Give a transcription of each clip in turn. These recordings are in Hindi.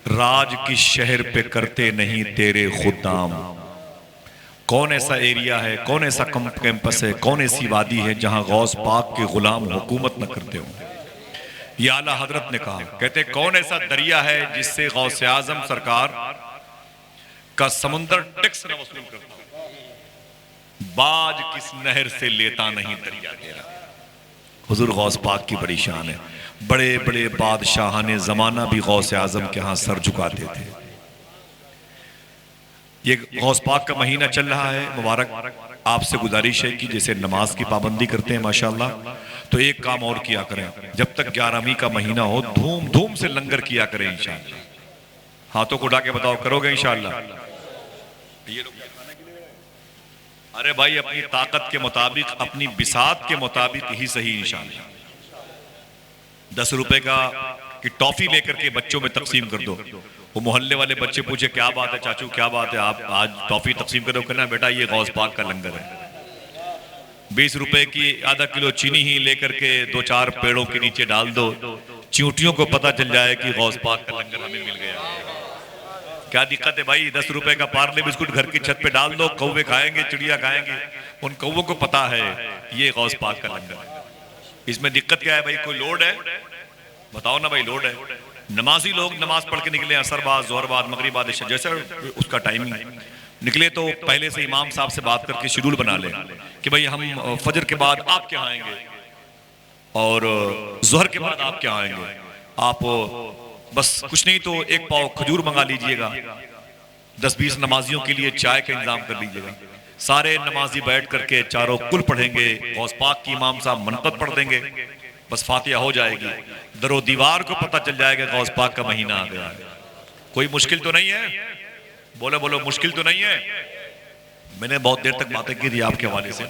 राज किस शहर पे करते नहीं तेरे खुदाम। कौन ऐसा एरिया है, कौन ऐसा कैंपस है, कौन ऐसी वादी है जहां गौस पाक के गुलाम हुकूमत न करते हो। ये आला हजरत ने कहा, कहते कौन ऐसा दरिया है जिससे गौस आजम सरकार का समुंदर टैक्स न वसूल करता। बाज किस नहर से लेता नहीं दरिया तेरा। हुजूर गौस पाक की बड़ी शान है। बड़े बड़े बादशाह ने जमाना भी गौस आजम के यहां सर झुकाते थे। ये गौस पाक का महीना चल रहा है मुबारक। आपसे गुजारिश है कि जैसे नमाज की पाबंदी करते हैं माशाल्लाह, तो एक काम और किया करें, जब तक 11वीं का महीना हो धूम धूम से लंगर किया करें इंशाअल्लाह। हाथों को उठा के बताओ, करोगे इंशाअल्लाह? ये लोग अरे भाई अपनी ताकत के मुताबिक, अपनी बिसात के मुताबिक ही सही इंशाअल्लाह। 10 रुपए का की टॉफी लेकर के बच्चों में तकसीम कर दो। वो मोहल्ले वाले बच्चे पूछे क्या बात है चाचू, क्या बात है, आप आज टॉफी तकसीम करो। कहना बेटा ये गौस पाक का लंगर है। 20 रुपए की आधा किलो चीनी ही लेकर के 2-4 पेड़ों के नीचे डाल दो, चींटियों को पता चल जाए कि गौस पाक का लंगर हमें मिल गया। क्या दिक्कत है भाई? 10 रुपए का पार्ले बिस्कुट घर की छत पे डाल दो, कौवे खाएंगे, चिड़िया खाएंगे। उन कौवों को पता है ये गौस पाक का लंगर है। इसमें दिक्कत क्या है भाई? कोई लोड है? बताओ ना भाई, लोड है। नमाजी लोग नमाज पढ़ के निकले, असर बाद, जोहर बाद, मगरिब बाद, जैसे उसका टाइमिंग निकले, तो पहले से इमाम साहब से बात करके शेड्यूल बना ले कि भाई हम फजर के बाद आप क्या आएंगे और जोहर के बाद आप क्या आएंगे। आप बस कुछ नहीं तो एक पाव खजूर मंगा लीजिएगा, 10-20 नमाजियों के लिए चाय का इंतजाम कर लीजिएगा। सारे नमाजी बैठ करके चारों कुल पढ़ेंगे, गौस पाक की इमाम साहब मनक़त पढ़ देंगे, बस फातिहा हो जाएगी। दरो दीवार को पता चल जाएगा गौस पाक का महीना आ गया है। कोई मुश्किल तो नहीं है? बोलो बोलो, मुश्किल तो नहीं है? मैंने बहुत देर तक बातें की थी आपके हवाले से,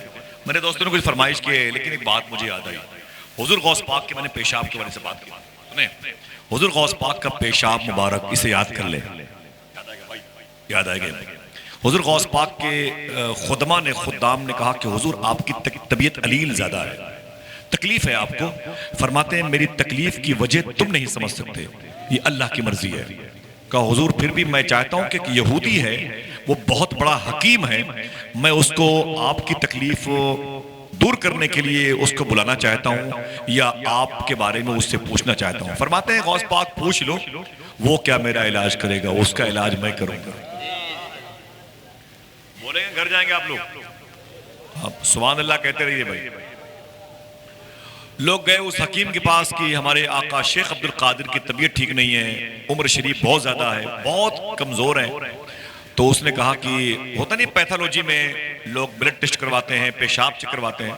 मेरे दोस्तों ने कुछ फरमाइश की है, लेकिन एक बात मुझे याद आई। हुजूर गौस पाक के मैंने पेशाब के बारे से बात की, सुने? हुजूर गौस पाक का पेशाब मुबारक, इसे याद कर ले, याद आएगा। हुजूर गौस पाक के खुदमा ने, खुद्दाम ने कहा कि हुजूर आपकी तबीयत अलील ज्यादा है, तकलीफ है आपको। फरमाते हैं मेरी तकलीफ की वजह तुम नहीं समझ सकते, ये अल्लाह की मर्जी है। कहा हुजूर फिर भी मैं चाहता हूं कि एक यहूदी है, वो बहुत बड़ा हकीम है, मैं उसको आपकी तकलीफ दूर करने के लिए उसको बुलाना चाहता हूं, या आपके बारे में उससे पूछना चाहता हूं। फरमाते हैं गौस पाक पूछ लो, वो क्या मेरा इलाज करेगा, उसका इलाज मैं करूंगा। बोलेंगे घर जाएंगे आप लोग, आप सुभान अल्लाह कहते रहिए भाई। लोग गए उस हकीम के पास कि हमारे आका शेख अब्दुल कादिर की तबीयत ठीक नहीं है, उम्र शरीफ बहुत ज्यादा है, बहुत कमजोर है। तो उसने कहा कि होता नहीं पैथोलॉजी में लोग ब्लड टेस्ट करवाते हैं, पेशाब चेक करवाते हैं,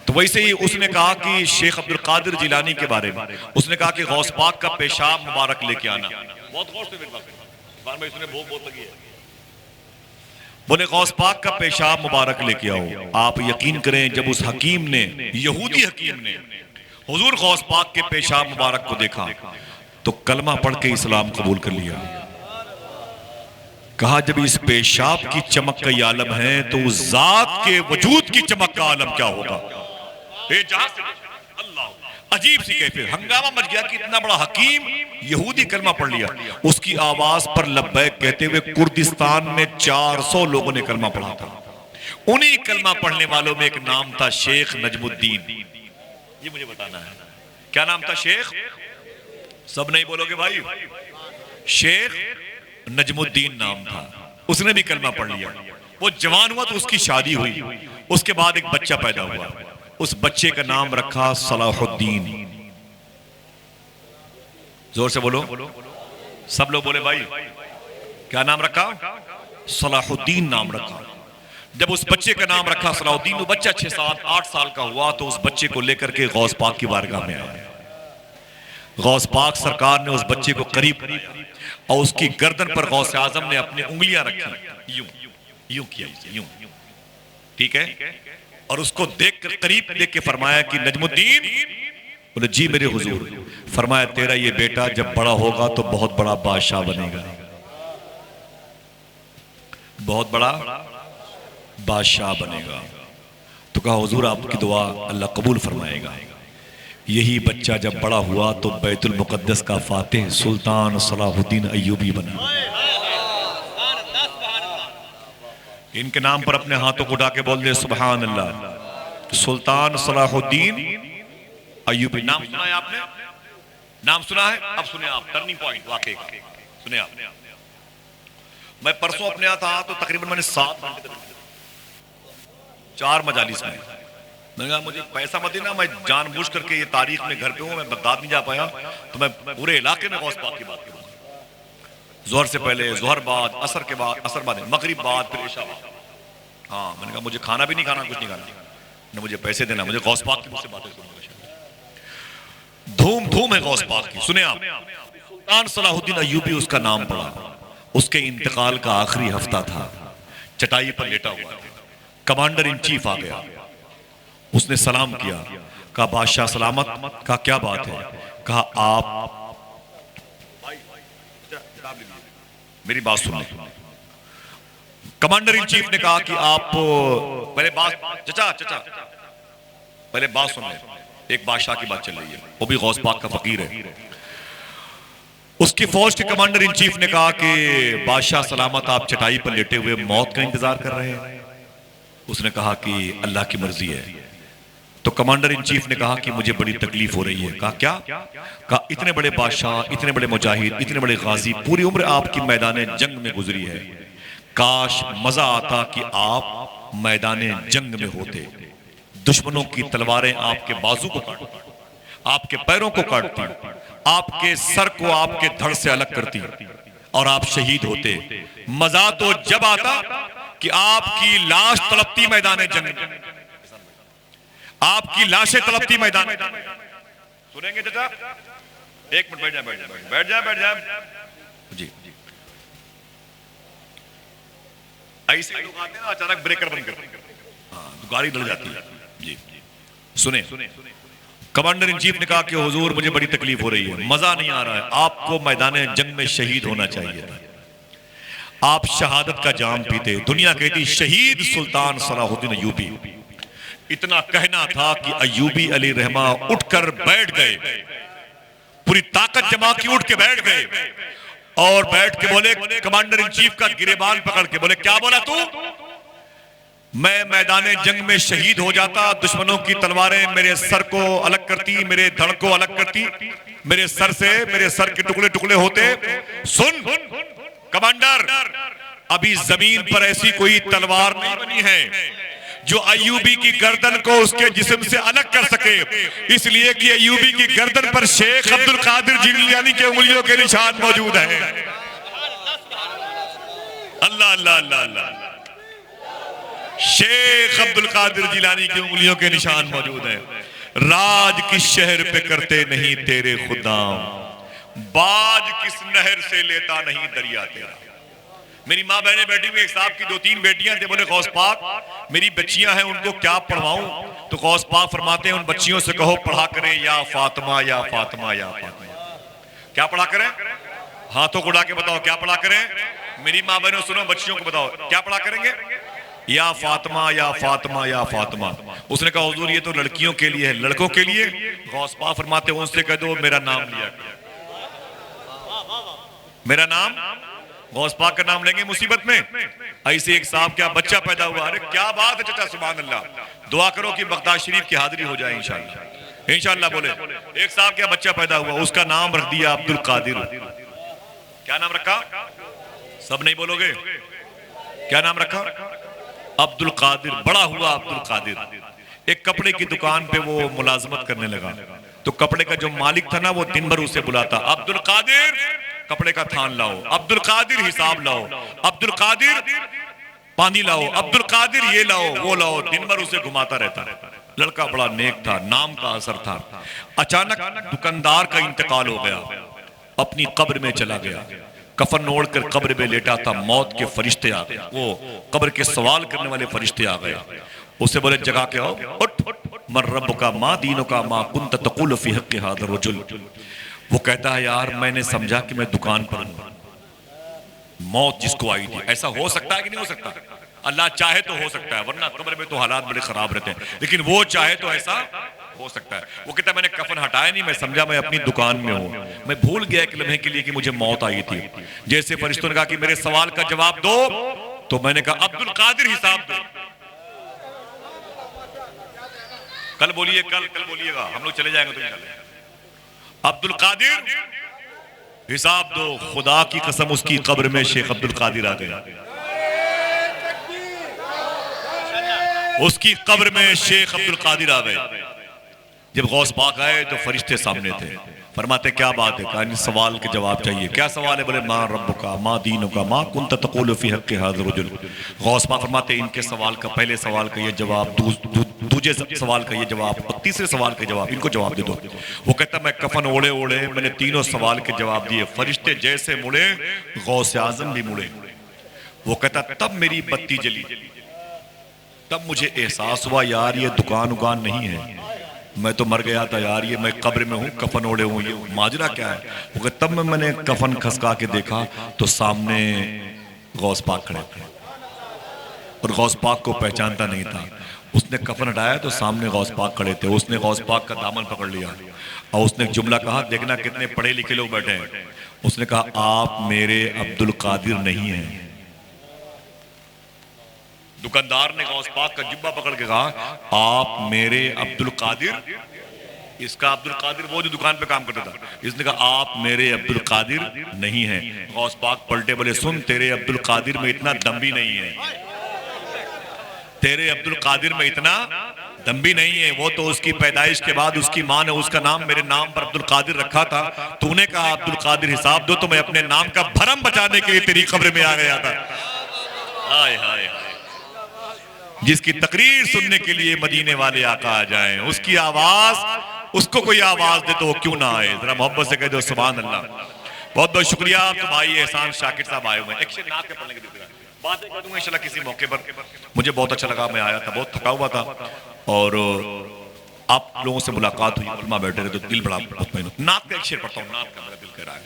तो वैसे ही उसने कहा कि शेख अब्दुल कादिर जिलानी के बारे में उसने कहा कि गौस पाक का पेशाब मुबारक लेके आना। बहुत गौर से बहुत लगी है। बोले गौस पाक का पेशाब मुबारक लेके आओ। आप यकीन करें, जब उस हकीम ने, यहूदी हकीम ने हुजूर गौस पाक के पेशाब मुबारक को देखा तो कलमा पढ़ के इस्लाम कबूल कर लिया। कहा जब इस पेशाब की चमक का ये आलम है तो उस जात के वजूद की चमक का आलम क्या होगा। अल्लाह अजीब सी कैफियत, हंगामा मच गया कि इतना बड़ा हकीम यहूदी कलमा पढ़ लिया। उसकी आवाज पर लब्बैक कहते हुए कुर्दिस्तान में 400 लोगों ने कलमा पढ़ा था। उन्हीं कलमा पढ़ने वालों में एक नाम था शेख नजमुद्दीन। ये मुझे बताना है, क्या नाम था शेख? सब नहीं बोलोगे भाई? शेख नजमुद्दीन नाम था। उसने भी कलमा पढ़ लिया। वो जवान हुआ तो उसकी शादी हुई, उसके बाद एक बच्चा पैदा हुआ, उस बच्चे का नाम रखा सलाहुद्दीन। जोर से बोलो, सब लोग बोले भाई, क्या नाम रखा? सलाहुद्दीन नाम रखा। जब उस बच्चे का नाम रखा सलाहुद्दीन, वो बच्चा 6-7-8 साल का हुआ तो उस बच्चे को लेकर के गौस पाक की बारगाह में आया। गौस पाक सरकार ने उस बच्चे को करीब और उसकी गर्दन पर गौस आजम ने अपनी उंगलियां रखी, यूं यूं किया, यूं, ठीक है, और उसको देख कर करीब देख के फरमाया कि नजमुद्दीन। बोले जी मेरे हुजूर। फरमाया तेरा ये बेटा जब बड़ा होगा तो बहुत बड़ा बादशाह बनेगा, बहुत बड़ा बादशाह बनेगा। तो कहा हुजूर आपकी दुआ अल्लाह कबूल फरमाएगा। यही बच्चा जब बड़ा हुआ तो बैतुल मुकद्दस का फातिह सुल्तान सलाहुद्दीन अय्यूबी बना। इनके नाम पर अपने हाथों को उठा के बोल दे सुभान अल्लाह। सुल्तान सलाहुद्दीन अय्यूबी, नाम सुना है आपने? नाम सुना है? अब सुने आप टर्निंग पॉइंट वाकई का, सुने आप। मैं परसों अपने यहाँ था तो तकरीबन मैंने 7 घंटे 4 मजालिस में, मैंने कहा मुझे पैसा मत देना, मैं जानबूझ करके ये तारीख में घर पे हूँ, मैं बगदाद नहीं जा पाया तो मैं पूरे इलाके में गौस पाक की बात करूँ। जोहर से पहले, जोहर बाद, असर के बाद, असर बाद, मगरिब बाद, फिर इशा बाद। हाँ, मैंने कहा मुझे खाना भी नहीं खाना, कुछ नहीं खाना, न मुझे पैसे देना, मुझे गौस पाक की मुझसे बातें सुनूंगा। धूम धूम है गौस पाक की, सुने आप। सुल्तान सलाहुद्दीन अय्यूबी उसका नाम पड़ा। उसके इंतकाल का आखिरी हफ्ता था, चटाई पर लेटा हुआ था, कमांडर इन चीफ आ गया, उसने सलाम किया, कहा बादशाह सलामत, कहा क्या बात है, कहा आप मेरी बात सुन ले। कमांडर इन चीफ ने कहा कि आप पहले बात, चचा चचा पहले बात सुन ले, एक बादशाह की बात चल रही है, वो भी गौस पाक का फकीर है। उसकी फौज के कमांडर इन चीफ ने कहा कि बादशाह सलामत, आप चटाई पर लेटे हुए मौत का इंतजार कर रहे हैं। उसने कहा कि अल्लाह की मर्जी है। तो कमांडर इन चीफ ने कहा कि मुझे बड़ी तकलीफ हो रही है। कहा क्या? कहा इतने बड़े बादशाह, इतने बड़े मुजाहिद, इतने बड़े गाजी, पूरी उम्र आपकी मैदान जंग में गुजरी है, काश मजा आता कि आप मैदान जंग में होते, दुश्मनों की तलवारें आपके बाजू को काटती, आपके पैरों को काटती, आपके सर को आपके धड़ से अलग करती और आप शहीद होते। मजा तो जब आता कि आपकी लाश तड़पती मैदान जंग में, आपकी लाशें तड़पती मैदान। सुनेंगे चाचा? एक मिनट बैठ जाए, बैठ जाए, बैठ जाए, बैठ जाए जी। ऐसे लोग आते हैं ना, अचानक ब्रेकर बंद करते, हाँ तो गाड़ी लड़ जाती है जी। सुने, कमांडर इन चीफ ने कहा कि हुजूर मुझे बड़ी तकलीफ हो रही है, मजा नहीं आ रहा है, आपको मैदान जंग में शहीद होना चाहिए था, आप शहादत का जाम पीते। दुनिया कहती शहीद सुल्तान सलाहुद्दीन अय्यूबी। इतना कहना था कि अय्यूबी अली रहमा उठकर बैठ गए, पूरी ताकत जमा की, उठ के बैठ गए और बैठ के बोले, कमांडर इन चीफ का गिरेबान पकड़ के बोले, क्या बोला तू? मैं मैदान जंग में शहीद हो जाता, दुश्मनों की तलवारें मेरे सर को अलग करती, मेरे धड़ को अलग करती, मेरे सर से मेरे सर के टुकड़े टुकड़े होते। सुन कमांडर, अभी जमीन पर ऐसी कोई तलवार नहीं बनी है जो अय्यूबी की गर्दन को उसके जिस्म से अलग कर सके, इसलिए कि अय्यूबी की गर्दन पर शेख अब्दुल कादिर जिलानी के उंगलियों के निशान मौजूद है। अल्लाह अल्लाह अल्लाह अल्लाह। शेख अब्दुल कादिर जिलानी की उंगलियों के निशान मौजूद है। राज किस शहर पे करते नहीं तेरे खुदाम, बाज किस नहर से लेता नहीं दरिया तेरा। मेरी माँ बहनें बैठी हुई, एक साहब की 2-3 बेटियां थे, बोले गौस पाक मेरी बच्चियां हैं, उनको क्या पढ़वाऊं? तो गौस पाक फरमाते हैं उन बच्चियों से कहो पढ़ा करें या फातिमा या फातिमा या फातिमा। क्या पढ़ा करें? हाथों को उड़ा के बताओ क्या पढ़ा करें? मेरी माँ बहनों सुनो, बच्चियों को बताओ क्या पढ़ा करेंगे? या फातिमा या फातिमा या फातिमा। उसने कहा हुजूर ये तो लड़कियों के लिए है, लड़कों के लिए? गौस पाक फरमाते हैं उनसे कह दो मेरा नाम लिया, मेरा नाम, गौस पाक का नाम लेंगे मुसीबत में। ऐसे एक साहब क्या बच्चा पैदा हुआ, अरे क्या बात है चाचा, सुभान अल्लाह, दुआ करो कि बगदाद शरीफ की हाजिरी हो जाए इंशाअल्लाह, इंशाअल्लाह। बोले एक साहब क्या बच्चा पैदा हुआ, उसका नाम रख दिया अब्दुल कादिर। क्या नाम रखा? सब नहीं बोलोगे? क्या नाम रखा? अब्दुल कादिर। बड़ा हुआ अब्दुल कादिर। एक कपड़े की दुकान पे वो मुलाजमत करने लगा, तो कपड़े का जो मालिक था ना वो दिन भर उसे बुलाता, अब्दुल कादिर कपड़े का थान लाओ, अब्दुल कादिर हिसाब लाओ, अब्दुल कादिर पानी लाओ, अब्दुल कादिर ये लाओ वो लाओ, दिन भर उसे घुमाता रहता। लड़का बड़ा नेक था, नाम का असर था। अचानक दुकानदार का इंतकाल हो गया, अपनी कब्र में चला गया, कफन ओढ़ कर कब्र में लेटा था, मौत के फरिश्ते आ गए, वो कब्र के सवाल करने वाले फरिश्ते आ गए। उसे बोले जगा के आओ, उठ, मर रब्बु का मा दीनो का मा कुंत तकुल फी हक़्क़ि हाज़ा रजुल। वो कहता है यार मैंने समझा कि मैं दुकान पर हूं, मौत जिसको आई थी। ऐसा हो सकता है कि नहीं हो सकता? अल्लाह चाहे तो हो सकता है, वरना कब्र में तो हालात बड़े खराब रहते हैं, लेकिन वो चाहे तो ऐसा हो सकता है। वो कहता है मैंने कफन हटाया नहीं, मैं समझा मैं अपनी दुकान में हूं, मैं भूल गया एक लम्हे के लिए कि मुझे मौत आई थी। जैसे फरिश्तों ने कहा कि मेरे सवाल का जवाब दो, तो मैंने कहा अब्दुल कादिर हिसाब दो। कल बोलिए, कल बोलिएगा, हम लोग चले जाएंगे तो इंशाल्लाह। अब्दुल कादिर हिसाब दो। खुदा की कसम उसकी कब्र में शेख अब्दुल कादिर आ गया। उसकी कब्र में शेख अब्दुल कादिर आ गए। जब गौस पाक आए तो फरिश्ते सामने थे। फरमाते क्या बात है? कहा सवाल के जवाब चाहिए। क्या सवाल है? बोले माँ रब्बुका माँ दीनुका माँ कुंत तक़ूलु फ़ी हक़्क़ि हाज़ा रजुल। गौस पाक फरमाते इनके सवाल का, पहले सवाल का ये जवाब, दूसरे सवाल का ये जवाब और तीसरे सवाल के जवाब, इनको जवाब दे दो। वो कहता मैं कफन ओढ़े ओढ़े मैंने तीनों सवाल के जवाब दिए। फरिश्ते जैसे मुड़े गौस आज़म भी मुड़े। वो कहता तब मेरी बत्ती जली, तब मुझे एहसास हुआ यार ये दुकान उगान नहीं है, मैं तो मर गया था यार, ये मैं कब्र में हूँ, कफन ओढ़े हूँ, ये माजरा क्या है? वो तब मैंने कफन खसका के देखा तो सामने गौस पाक खड़े थे और गौस पाक को पहचानता नहीं था। उसने कफन हटाया तो सामने गौस पाक खड़े थे। उसने गौस पाक का दामन पकड़ लिया और उसने एक जुमला कहा, देखना कितने पढ़े लिखे लोग बैठे हैं। उसने कहा आप मेरे अब्दुल कादिर नहीं हैं। दुकानदार ने गौस पाक का जुब्बा पकड़ के कहा आप मेरे अब्दुल कादिर, इसका अब्दुल कादिर वो जो दुकान पे काम करता था, इसने कहा आप मेरे अब्दुल कादिर नहीं हैं। गौस पाक पलटे, बोले सुन तेरे अब्दुल कादिर में इतना दम भी नहीं है, तेरे अब्दुल कादिर में इतना दम भी नहीं है। वो तो उसकी पैदाइश के बाद उसकी माँ ने उसका नाम मेरे नाम पर अब्दुल कादिर रखा था, तूने कहा अब्दुल कादिर हिसाब दो तो मैं अपने नाम का भरम बचाने के लिए तेरी कब्र में आ गया था। हाय हाय हाय। जिसकी तकरीर सुनने के लिए मदीने वाले आका आ जाएं, उसकी आवाज, उसको कोई आवाज दे तो वो क्यों ना आए? जरा मोहब्बत से कह दो सुभान अल्लाह। बहुत बहुत शुक्रिया। आप तो भाई एहसान शाकिर साहब आए हुए हैं, एक शेर नात के पढ़ने के लिए बातें कर दूंगा इंशाल्लाह किसी मौके पर। मुझे बहुत अच्छा लगा, मैं आया था, बहुत थका हुआ था और आप लोगों से मुलाकात हुई, उलमा बैठे रहे तो दिल बड़ा मुतमईन। नात का एक शेर पढ़ता हूँ, नात का मेरा दिल कह रहा है।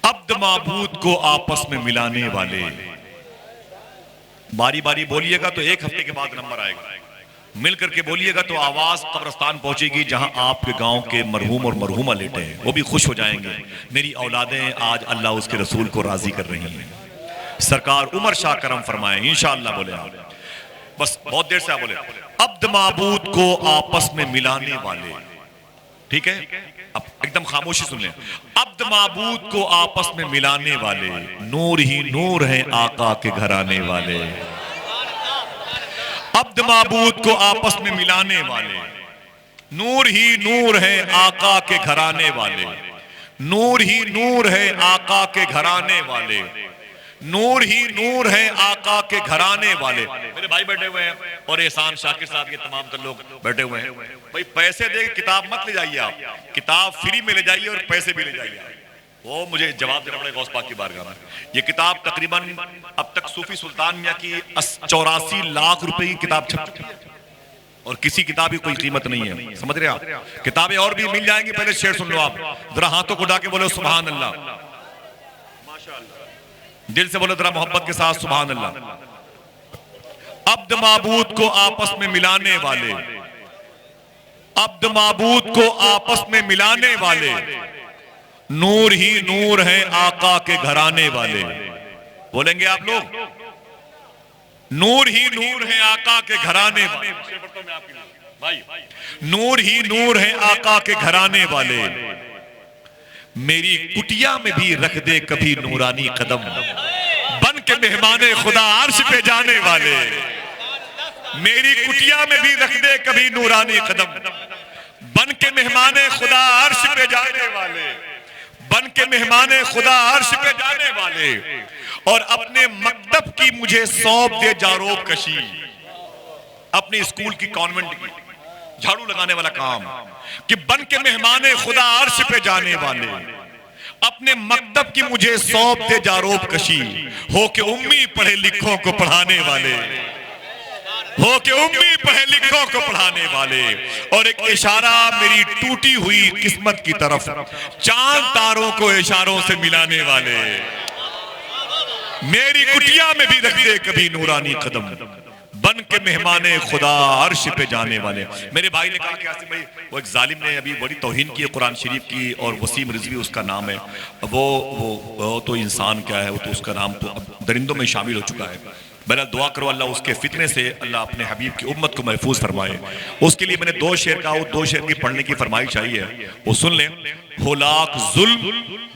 अब्द माबूद को आपस में मिलाने वाले, बारी बारी बोलिएगा तो एक हफ्ते के बाद नंबर आएगा, मिल करके बोलिएगा तो आवाज कब्रिस्तान पहुंचेगी जहां आपके गांव के मरहूम और मरहूमा लेटे हैं, वो भी खुश हो जाएंगे। मेरी औलादें आज अल्लाह उसके रसूल को राजी कर रही हैं। सरकार उमर शाह करम फरमाए इंशाअल्लाह। बोले आप बस बहुत देर से आप बोले अब्द माबूद को आपस में मिलाने वाले, ठीक है? अब एकदम खामोशी सुन लें। अब्द माबूद को आपस में मिलाने वाले, नूर ही नूर है आका के घर आने वाले। अब्द माबूद को आपस में मिलाने वाले, नूर ही नूर है आका के घराने वाले। नूर ही नूर है आका के घराने वाले, नूर ही नूर है आका के घराने वाले। मेरे भाई बैठे हुए हैं और एहसान शाकिर साहब के तमाम तर लोग बैठे हुए हैं। भाई पैसे दे किताब मत ले जाइए, आप किताब फ्री में ले जाइए और पैसे भी ले जाइए। वो मुझे जवाब देना पड़ेगा गौस पाक की बारगाह में। ये किताब तकरीबन अब तक सूफी सुल्तान मियां की 84 लाख रुपए की किताब छप चुकी है और किसी किताब की कोई कीमत नहीं है, समझ रहे आप? किताबें और भी मिल जाएंगी, पहले शेर सुन लो आप, जरा हाथों को उठा के बोलो सुभान अल्लाह, दिल से बोलो जरा मोहब्बत के साथ सुभान अल्लाह। अब्द माबूद को आपस में मिलाने वाले, अब्द माबूद को आपस में मिलाने वाले, नूर ही नूर है आका के घराने वाले। बोलेंगे आप लोग? नूर ही नूर है आका के घराने वाले, नूर ही नूर है आका के घराने वाले। मेरी कुटिया में भी रख दे कभी नूरानी कदम, बन के मेहमाने खुदा अर्श पे जाने वाले। मेरी कुटिया में भी रख दे कभी नूरानी कदम, बन के मेहमाने खुदा अर्श पे जाने वाले, बन के मेहमाने खुदा अर्श पे जाने वाले। और अपने मकतब की मुझे सौंप दे जारोब कशी, अपने स्कूल की कॉन्वेंट की झाड़ू लगाने वाला काम, कि बन के मेहमाने खुदा अर्श पे जाने वाले। अपने मकतब की मुझे सौंप दे जारोब कशी, हो के उम्मी पढ़े लिखों को पढ़ाने वाले, हो के उम्मी पढ़े लिखों को पढ़ाने वाले। और एक इशारा मेरी टूटी हुई किस्मत की तरफ, चांद तारों को इशारों से मिलाने वाले। मेरी कुटिया में भी रख दे कभी नूरानी कदम, बन के मेहमाने खुदा अर्श पे जाने वाले। मेरे भाई ने कहा कि आसिफ भाई, वो एक जालिम ने अभी बड़ी तौहीन की है कुरान शरीफ की, और वसीम रिजवी उसका नाम है। वो तो इंसान क्या है, वो तो उसका नाम तो अब दरिंदों में शामिल हो चुका है। बहरहाल दुआ करो अल्लाह उसके फितने से अल्लाह अपने हबीब की उम्मत को महफूज फरमाए। उसके लिए मैंने 2 शेर कहा, वो 2 शेर की पढ़ने की फरमाइश आई है, वो सुन लें। हो लाख जुल्म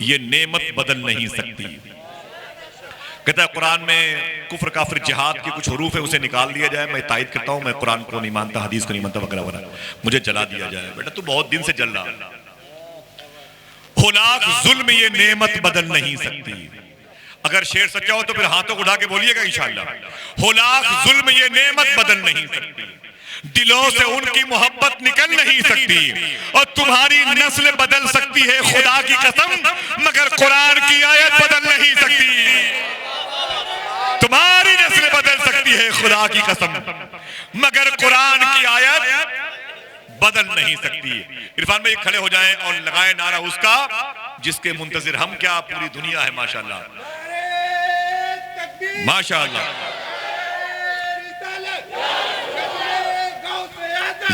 ये नेमत बदल नहीं सकती। कहता है कुरान में कुफ्र काफिर जिहाद के कुछ हरूफ है, उसे निकाल दिया जाए। मैं तायद करता हूं, मैं कुरान को नहीं मानता, हदीस को नहीं मानता वगैरह वगैरह, मुझे जला दिया जाए। बेटा तू बहुत दिन से जल रहा। हो लाख जुल्म ये नेमत बदल नहीं सकती। अगर शेर सच्चा हो तो फिर हाथों को उठा के बोलिएगा इंशाअल्लाह। हो लाख जुल्म ये नेमत बदल नहीं सकती, दिलों से उनकी मोहब्बत निकल नहीं सकती, और तुम्हारी नस्ल बदल सकती है खुदा की कसम, मगर कुरान की आयत बदल नहीं सकती। तुम्हारी नस्ल बदल सकती है खुदा की कसम, मगर कुरान की आयत बदल नहीं सकती। इरफान भाई खड़े हो जाएं और लगाए नारा उसका जिसके मुंतजिर हम क्या पूरी दुनिया है। माशाअल्लाह माशाअल्लाह,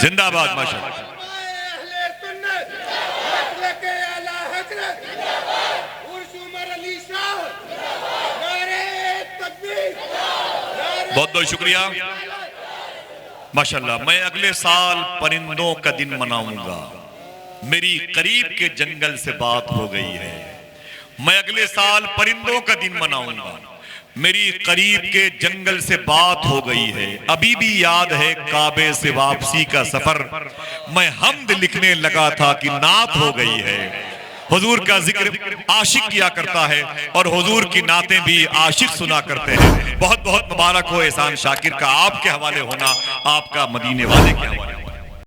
जिंदाबाद माशाअल्लाह। बहुत बहुत शुक्रिया माशाअल्लाह। मैं अगले साल परिंदों का दिन मनाऊंगा, मेरी करीब के जंगल से बात हो गई है। मैं अगले साल परिंदों का दिन मनाऊंगा, मेरी करीब के जंगल से बात हो गई है। अभी भी याद है काबे से वापसी का सफर, मैं हमद लिखने लगा था कि नात हो गई है। हुजूर का जिक्र आशिक किया करता है और हुजूर की नातें भी आशिक सुना करते हैं। बहुत बहुत मुबारक हो एहसान शाकिर का आपके हवाले होना, आपका मदीने वाले के हवाले।